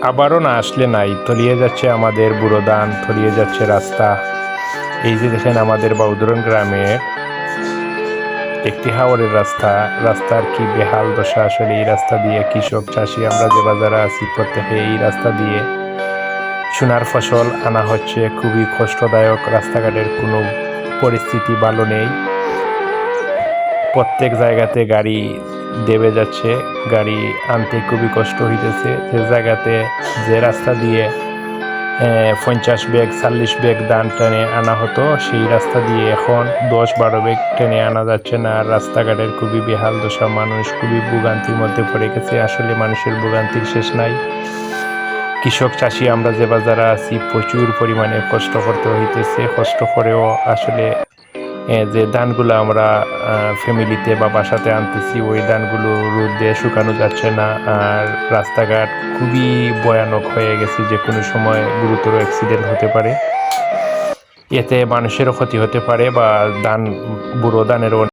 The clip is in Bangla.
আবারও না আসলে নাই, তলিয়ে যাচ্ছে আমাদের বুড়ো ধান, তলিয়ে যাচ্ছে রাস্তা। এই যে দেখেন আমাদের বাউদরন গ্রামে একটি হাওরের রাস্তা, রাস্তার কি বেহাল দশা। আসলে এই রাস্তা দিয়ে কৃষক চাষি আমরা যে বাজারে আছি প্রত্যেকে এই রাস্তা দিয়ে সোনার ফসল আনা হচ্ছে। খুবই কষ্টদায়ক, রাস্তাঘাটের কোনো পরিস্থিতি ভালো নেই। প্রত্যেক জায়গাতে গাড়ি দেবে যাচ্ছে, গাড়ি আনতে খুবই কষ্ট হইতেছে। যে জায়গাতে যে রাস্তা দিয়ে 50 ব্যাগ 40 ব্যাগ ধান টেনে আনা হতো, সেই রাস্তা দিয়ে এখন 10-12 ব্যাগ টেনে আনা যাচ্ছে না। আর রাস্তাঘাটের খুবই বেহাল দশা, মানুষ খুবই ভোগান্তির মধ্যে পড়ে গেছে। আসলে মানুষের ভোগান্তির শেষ নাই। কৃষক চাষি আমরা যে বাজারে আছি প্রচুর পরিমাণে কষ্ট করতে হইতেছে। কষ্ট করেও আসলে যে ধানগুলো আমরা ফ্যামিলিতে বা বাসাতে আনতেছি, ওই ধানগুলো রোদে শুকানো যাচ্ছে না। আর রাস্তাঘাট খুবই ভয়ানক হয়ে গেছে, যে কোনো সময় গুরুতর অ্যাক্সিডেন্ট হতে পারে, এতে মানুষেরও ক্ষতি হতে পারে বা বুড়ো ধানেরও